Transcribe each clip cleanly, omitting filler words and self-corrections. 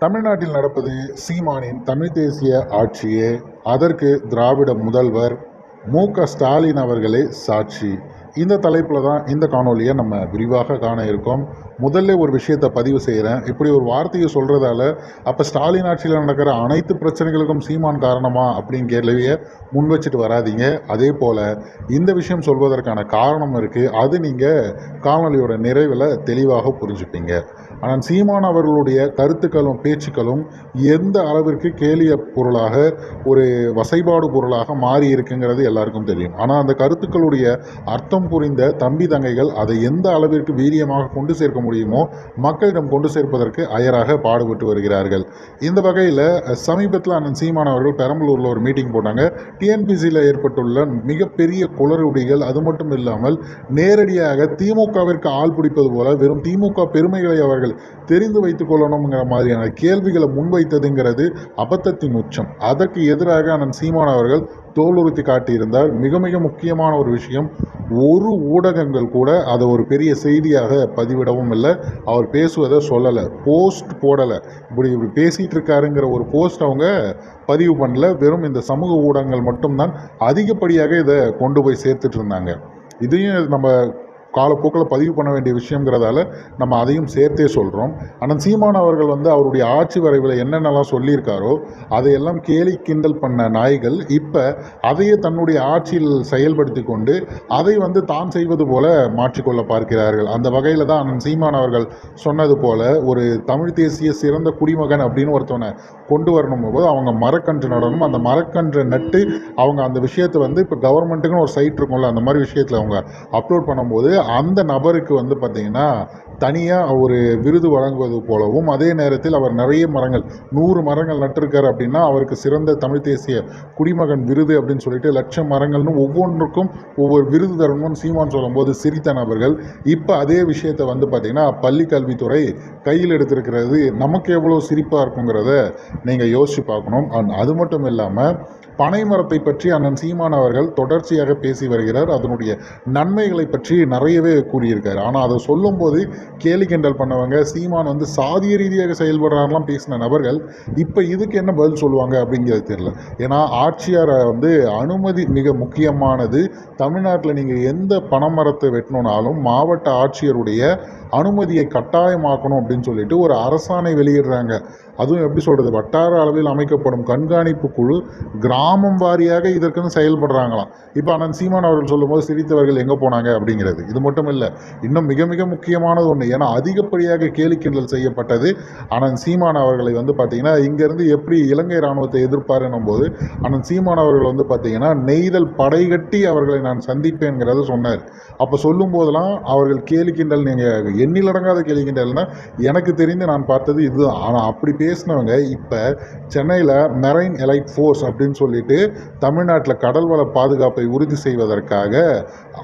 தமிழ்நாட்டில் நடப்பது சீமானின் தமிழ் தேசிய ஆட்சியே. அதற்கு திராவிட முதல்வர் மு.க.ஸ்டாலின் அவர்களே சாட்சி. இந்த தலைப்பில் தான் இந்த காணொலியை நம்ம விரிவாக காண இருக்கோம். முதல்ல ஒரு விஷயத்தை பதிவு செய்கிறேன். இப்படி ஒரு வார்த்தையை சொல்கிறதால அப்போ ஸ்டாலின் ஆட்சியில் நடக்கிற அனைத்து பிரச்சனைகளுக்கும் சீமான் காரணமா அப்படின்னு கேள்வியை முன் வச்சுட்டு வராதிங்க. அதே போல் இந்த விஷயம் சொல்வதற்கான காரணம் இருக்குது. அது நீங்கள் காணொலியோட நிறைவில் தெளிவாக புரிஞ்சுப்பீங்க. ஆனால் சீமான் அவர்களுடைய கருத்துக்களும் பேச்சுக்களும் எந்த அளவிற்கு கேலிய பொருளாக ஒரு வசைபாடு பொருளாக மாறி இருக்குங்கிறது எல்லாருக்கும் தெரியும். ஆனால் அந்த கருத்துக்களுடைய அர்த்தம் புரிந்த தம்பி தங்கைகள் அதை எந்த அளவிற்கு வீரியமாக கொண்டு சேர்க்க முடியுமோ மக்களிடம் கொண்டு சேர்ப்பதற்கு அயராக பாடுபட்டு வருகிறார்கள். இந்த வகையில் சமீபத்தில் அண்ணன் சீமான் அவர்கள் பெரம்பலூரில் ஒரு மீட்டிங் போட்டாங்க. டிஎன்பிசியில் ஏற்பட்டுள்ள மிகப்பெரிய குளறுபடிகள், அது மட்டும் இல்லாமல் நேரடியாக திமுகவிற்கு ஆள் பிடிப்பது போல வெறும் திமுக பெருமைகளை அவர்கள் தெரிந்து வைத்துக் கொள்ளணுங்கிற மாதிரியான கேள்விகளை முன்வைத்ததுங்கிறது அபத்தத்தின் உச்சம். அதற்கு எதிராக அண்ணன் சீமான் அவர்கள் தோலுறுத்தி காட்டியிருந்தார். மிக மிக முக்கியமான ஒரு விஷயம், ஒரு ஊடகங்கள் கூட அதை ஒரு பெரிய செய்தியாக பதிவிடவும் இல்லை. அவர் பேசுவதை சொல்லலை, போஸ்ட் போடலை. இப்படி பேசிகிட்டு இருக்காருங்கிற ஒரு போஸ்ட் அவங்க பதிவு பண்ணல. வெறும் இந்த சமூக ஊடகங்கள் மட்டும்தான் அதிகப்படியாக இதை கொண்டு போய் சேர்த்துட்டு இருந்தாங்க. இதையும் நம்ம காலப்போக்கில் பதிவு பண்ண வேண்டிய விஷயங்கிறதால நம்ம அதையும் சேர்த்தே சொல்கிறோம். ஆனால் சீமான் அவர்கள் அவருடைய ஆட்சி வரைவில் என்னென்னலாம் சொல்லியிருக்காரோ அதையெல்லாம் கேலி கிண்டல் பண்ண நாய்கள் இப்போ அதையே தன்னுடைய ஆட்சியில் செயல்படுத்தி கொண்டு அதை தான் செய்வது போல மாற்றிக்கொள்ள பார்க்கிறார்கள். அந்த வகையில் தான் அண்ணன் சீமான் அவர்கள் சொன்னது போல ஒரு தமிழ் தேசிய சிறந்த குடிமகன் அப்படின்னு ஒருத்தவனை கொண்டு வரணும் போது அவங்க மரக்கன்று நடணும். அந்த மரக்கன்று நட்டு அவங்க அந்த விஷயத்தை இப்போ கவர்மெண்ட்டுக்குன்னு ஒரு சைட் இருக்கும்ல, அந்த மாதிரி விஷயத்தில் அவங்க அப்லோட் பண்ணும்போது அந்த நபருக்கு பார்த்தீங்கன்னா தனியாக ஒரு விருது வழங்குவது போலவும், அதே நேரத்தில் அவர் நிறைய மரங்கள் 100 மரங்கள் நட்டிருக்காரு அப்படின்னா அவருக்கு சிறந்த தமிழ் தேசிய குடிமகன் விருது அப்படின்னு சொல்லிட்டு லட்சம் மரங்கள்னு ஒவ்வொன்றுக்கும் ஒவ்வொரு விருது தரணும்னு சீமான் சொல்லும்போது சிரித்த நபர்கள் இப்போ அதே விஷயத்தை பார்த்தீங்கன்னா பள்ளி கல்வித்துறை கையில் எடுத்திருக்கிறது நமக்கு எவ்வளோ சிரிப்பாக இருக்குங்கிறத நீங்கள் யோசிச்சு பார்க்கணும். அது மட்டும் இல்லாமல் பனை மரத்தை பற்றி அண்ணன் சீமான் அவர்கள் தொடர்ச்சியாக பேசி வருகிறார். அதனுடைய நன்மைகளை பற்றி நிறையவே கூறியிருக்காரு. ஆனால் அதை சொல்லும்போது கேலி கிண்டல் பண்ணவங்க சீமான் சாதிய ரீதியாக செயல்படுறாரெலாம் பேசின நபர்கள் இப்போ இதுக்கு என்ன பதில் சொல்லுவாங்க அப்படிங்கிறது தெரியல. ஏன்னா ஆட்சியாரை அனுமதி மிக முக்கியமானது. தமிழ்நாட்டில் நீங்கள் எந்த பனைமரத்தை வெட்டணுன்னாலும் மாவட்ட ஆட்சியருடைய அனுமதியை கட்டாயமாக்கணும் அப்படின்னு சொல்லிட்டு ஒரு அரசாணை வெளியிடுறாங்க. அதுவும் எப்படி சொல்கிறது, வட்டார அளவில் அமைக்கப்படும் கண்காணிப்பு குழு கிராமம் வாரியாக இதற்குன்னு செயல்படுறாங்களாம். இப்போ அண்ணன் சீமான் அவர்கள் சொல்லும்போது சிரித்தவர்கள் எங்கே போனாங்க அப்படிங்கிறது. இது மட்டும் இல்லை, இன்னும் மிக மிக முக்கியமானது ஒன்று. ஏன்னா அதிகப்படியாக கேலி கிண்டல் செய்யப்பட்டது அண்ணன் சீமான் அவர்களை பார்த்தீங்கன்னா இங்கேருந்து எப்படி இலங்கை இராணுவத்தை எதிர்ப்பாருன்னும் போது அண்ணன் சீமான் அவர்கள் பார்த்தீங்கன்னா நெய்தல் படை கட்டி அவர்களை நான் சந்திப்பேங்கிறத சொன்னார். அப்போ சொல்லும் போதெல்லாம் அவர்கள் கேலி கிண்டல், நீங்கள் எண்ணிலடங்காத கேலி கிண்டல்னா எனக்கு தெரிந்து நான் பார்த்தது இதுதான். ஆனால் அப்படி பேசினவங்க இப்போ சென்னையில் மெரைன் எலைட் ஃபோர்ஸ் அப்படின்னு சொல்லிட்டு தமிழ்நாட்டில் கடல்வள பாதுகாப்பை உறுதி செய்வதற்காக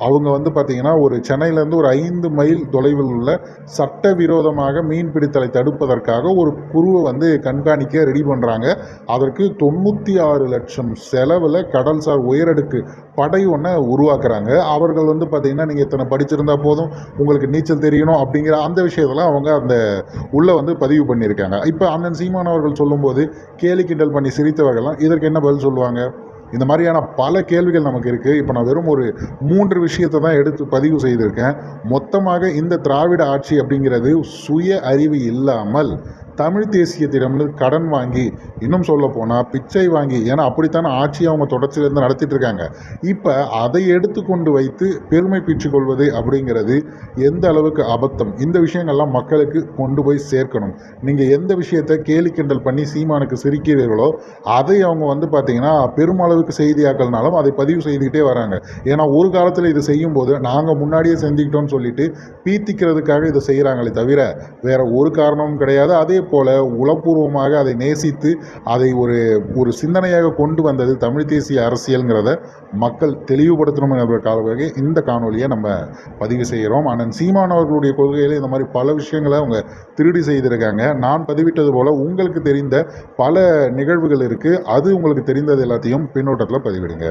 அவங்க பார்த்தீங்கன்னா ஒரு சென்னையிலேருந்து ஒரு 5 மைல் தொலைவில் உள்ள சட்டவிரோதமாக மீன் பிடித்தலை தடுப்பதற்காக ஒரு குழுவை கண்காணிக்க ரெடி பண்ணுறாங்க. அதற்கு 96 லட்சம் செலவில் கடல்சார் உயரடுக்கு படை ஒன்றை உருவாக்குறாங்க. அவர்கள் பார்த்தீங்கன்னா நீங்கள் இத்தனை படிச்சிருந்தா போதும், உங்களுக்கு நீச்சல் தெரியணும் அப்படிங்கிற அந்த விஷயத்தெல்லாம் அவங்க அந்த உள்ளே பதிவு பண்ணியிருக்காங்க. இப்போ அண்ணன் சீமான் அவர்கள் சொல்லும்போது கேலி கிண்டல் பண்ணி சிரித்தவர்கள்லாம் இதற்கு என்ன பதில் சொல்லுவாங்க? இந்த மாதிரியான பல கேள்விகள் நமக்கு இருக்குது. இப்போ நான் வெறும் ஒரு 3 விஷயத்தை தான் எடுத்து பதிவு செய்திருக்கேன். மொத்தமாக இந்த திராவிட ஆட்சி அப்படிங்கிறது சுய அறிவு இல்லாமல் தமிழ் தேசியத்திடம் கடன் வாங்கி, இன்னும் சொல்ல போனால் பிச்சை வாங்கி, ஏன்னா அப்படித்தானே ஆட்சியை அவங்க தொடர்ச்சியிலேருந்து நடத்திட்டு இருக்காங்க. இப்போ அதை எடுத்து கொண்டு வைத்து பெருமை பீற்றிக்கொள்வது அப்படிங்கிறது எந்த அளவுக்கு அபத்தம். இந்த விஷயங்கள்லாம் மக்களுக்கு கொண்டு போய் சேர்க்கணும். நீங்கள் எந்த விஷயத்தை கேலி கிண்டல் பண்ணி சீமானுக்கு சிரிக்கிறீர்களோ அதை அவங்க பார்த்தீங்கன்னா பெருமளவுக்கு செய்தியாக்கள்னாலும் அதை பதிவு செய்துக்கிட்டே வராங்க. ஏன்னா ஒரு காலத்தில் இது செய்யும்போது நாங்கள் முன்னாடியே செஞ்சுக்கிட்டோம்னு சொல்லிட்டு பீத்திக்கிறதுக்காக இதை செய்கிறாங்களே தவிர வேற ஒரு காரணமும் கிடையாது. அதே போல உளப்பூர்வமாக அதை நேசித்து அதை ஒரு சிந்தனையாக கொண்டு வந்தது தமிழ் தேசிய அரசியல்ங்கிறத மக்கள் தெளிவுபடுத்தணும் என்பதற்காகவே இந்த காணொலியை நம்ம பதிவு செய்கிறோம். அண்ணன் சீமான் அவர்களுடைய கொள்கையில் இந்த மாதிரி பல விஷயங்களை அவங்க திருடி செய்திருக்காங்க. நான் பதிவிட்டது போல உங்களுக்கு தெரிந்த பல நிகழ்வுகள் இருக்குது. அது உங்களுக்கு தெரிந்தது எல்லாத்தையும் பின்னோட்டத்தில் பதிவிடுங்க.